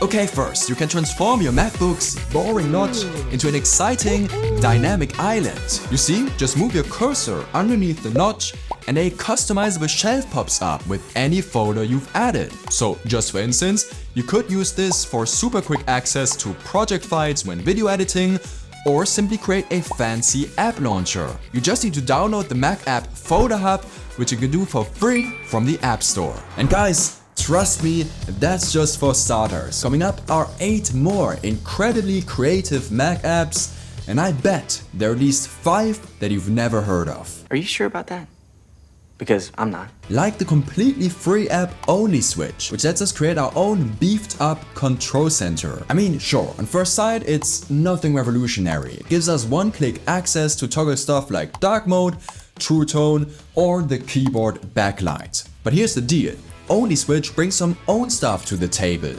Okay, first, you can transform your MacBook's boring notch into an exciting, dynamic island. You see, just move your cursor underneath the notch and a customizable shelf pops up with any folder you've added. So, just for instance, you could use this for super quick access to project files when video editing, or simply create a fancy app launcher. You just need to download the Mac app Folder Hub, which you can do for free from the App Store. And guys, trust me, that's just for starters. Coming up are 8 more incredibly creative Mac apps, and I bet there are at least 5 that you've never heard of. Are you sure about that? Because I'm not. Like the completely free app Only Switch, which lets us create our own beefed up control center. I mean, sure, on first sight, it's nothing revolutionary. It gives us one-click access to toggle stuff like dark mode, true tone, or the keyboard backlight. But here's the deal. Only Switch brings some own stuff to the table,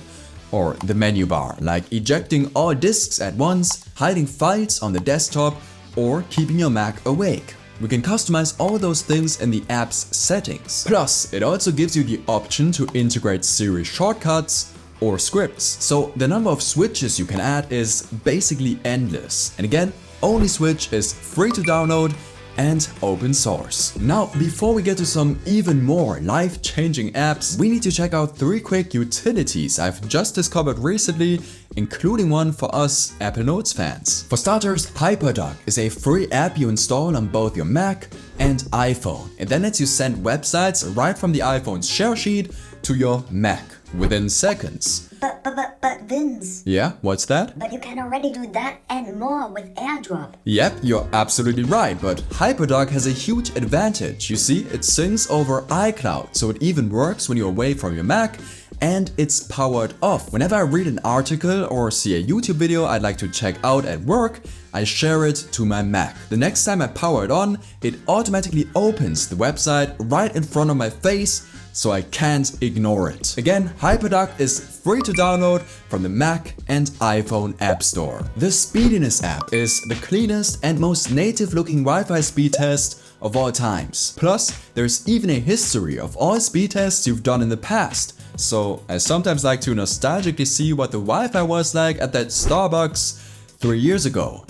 or the menu bar, like ejecting all disks at once, hiding files on the desktop, or keeping your Mac awake. We can customize all those things in the app's settings. Plus, it also gives you the option to integrate Siri shortcuts or scripts. So the number of switches you can add is basically endless. And again, Only Switch is free to download and open source. Now, before we get to some even more life-changing apps, we need to check out 3 quick utilities I've just discovered recently, including one for us Apple Notes fans. For starters, Hyperduck is a free app you install on both your Mac and iPhone. It then lets you send websites right from the iPhone's share sheet to your Mac within seconds. But Vince. Yeah, what's that? But you can already do that and more with AirDrop. Yep, you're absolutely right, but Hyperduck has a huge advantage. You see, it syncs over iCloud, so it even works when you're away from your Mac, and it's powered off. Whenever I read an article or see a YouTube video I'd like to check out at work, I share it to my Mac. The next time I power it on, it automatically opens the website right in front of my face, so I can't ignore it. Again, Hyperduck is free to download from the Mac and iPhone App Store. The Speediness app is the cleanest and most native looking Wi-Fi speed test of all times. Plus, there's even a history of all speed tests you've done in the past. So I sometimes like to nostalgically see what the Wi-Fi was like at that Starbucks 3 years ago.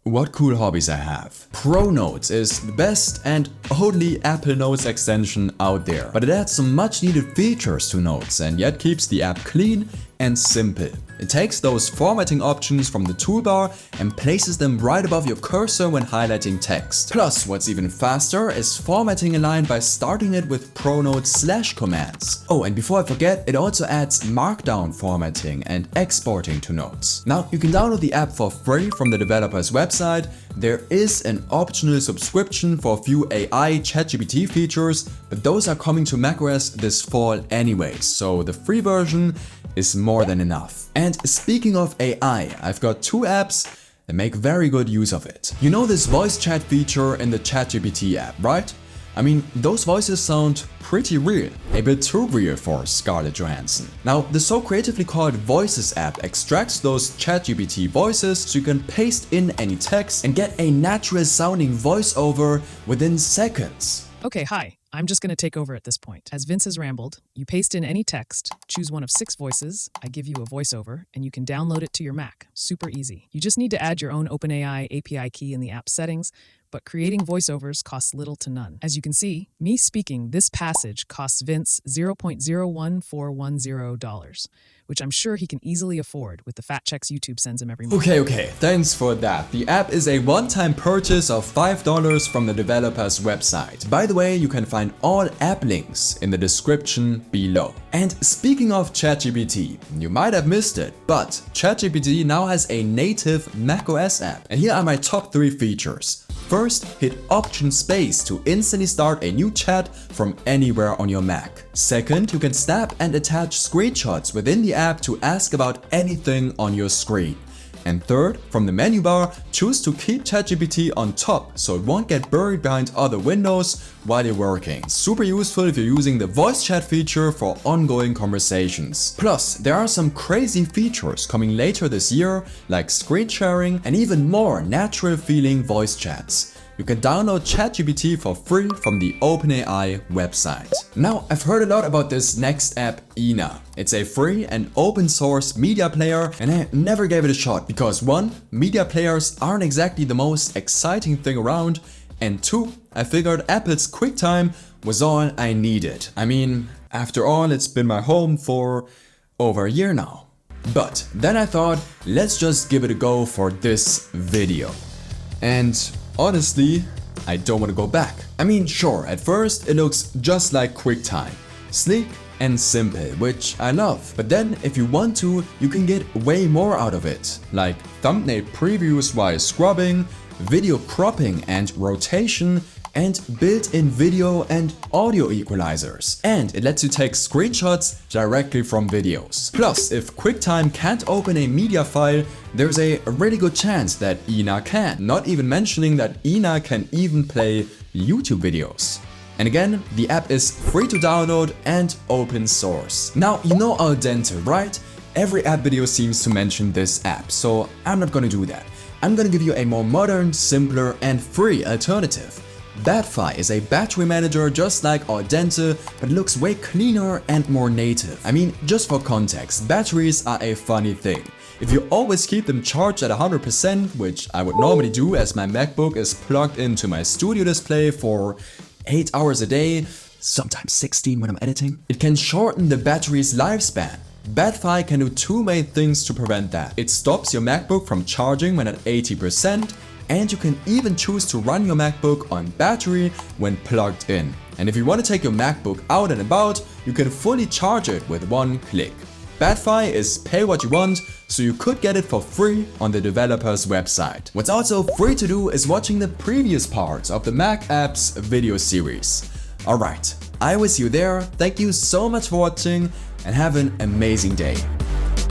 What cool hobbies I have. ProNotes is the best and only Apple Notes extension out there, but it adds some much needed features to Notes and yet keeps the app clean and simple. It takes those formatting options from the toolbar and places them right above your cursor when highlighting text. Plus, what's even faster is formatting a line by starting it with ProNotes /commands. Oh, and before I forget, it also adds markdown formatting and exporting to Notes. Now, you can download the app for free from the developer's website. There is an optional subscription for a few AI ChatGPT features, but those are coming to macOS this fall anyways, so the free version is more than enough. And speaking of AI, I've got 2 apps that make very good use of it. You know this voice chat feature in the ChatGPT app, right? I mean, those voices sound pretty real, a bit too real for Scarlett Johansson. Now, the so creatively called Voices app extracts those ChatGPT voices so you can paste in any text and get a natural sounding voiceover within seconds. Okay, hi. I'm just going to take over at this point. As Vince has rambled, you paste in any text, choose one of 6 voices, I give you a voiceover, and you can download it to your Mac. Super easy. You just need to add your own OpenAI API key in the app settings, but creating voiceovers costs little to none. As you can see, me speaking this passage costs Vince $0.011410, which I'm sure he can easily afford with the fat checks YouTube sends him every month. Okay, thanks for that. The app is a one-time purchase of $5 from the developer's website. By the way, you can find all app links in the description below. And speaking of ChatGPT, you might have missed it, but ChatGPT now has a native macOS app. And here are my top 3 features. First, hit Option Space to instantly start a new chat from anywhere on your Mac. Second, you can snap and attach screenshots within the app to ask about anything on your screen. And third, from the menu bar, choose to keep ChatGPT on top so it won't get buried behind other windows while you're working. Super useful if you're using the voice chat feature for ongoing conversations. Plus, there are some crazy features coming later this year, like screen sharing and even more natural feeling voice chats. you can download ChatGPT for free from the OpenAI website. Now, I've heard a lot about this next app, IINA. It's a free and open source media player, and I never gave it a shot because 1. Media players aren't exactly the most exciting thing around, and 2. I figured Apple's QuickTime was all I needed. I mean, after all, it's been my home for over a year now. But then I thought, let's just give it a go for this video. And honestly, I don't want to go back. I mean, sure, at first it looks just like QuickTime. Sleek and simple, which I love. But then if you want to, you can get way more out of it. Like thumbnail previews while scrubbing, video cropping and rotation, and built-in video and audio equalizers. And it lets you take screenshots directly from videos. Plus, if QuickTime can't open a media file, there's a really good chance that IINA can. Not even mentioning that IINA can even play YouTube videos. And again, the app is free to download and open source. Now, you know Al Dente, right? Every app video seems to mention this app, so I'm not gonna do that. I'm gonna give you a more modern, simpler, and free alternative. Batfi is a battery manager just like Al Dente, but looks way cleaner and more native. I mean, just for context, batteries are a funny thing. If you always keep them charged at 100%, which I would normally do as my MacBook is plugged into my studio display for 8 hours a day, sometimes 16 when I'm editing, it can shorten the battery's lifespan. Batfi can do 2 main things to prevent that. It stops your MacBook from charging when at 80%, and you can even choose to run your MacBook on battery when plugged in. And if you want to take your MacBook out and about, you can fully charge it with 1 click. Batfi is pay what you want, so you could get it for free on the developer's website. What's also free to do is watching the previous parts of the Mac apps video series. Alright, I will see you there, thank you so much for watching and have an amazing day.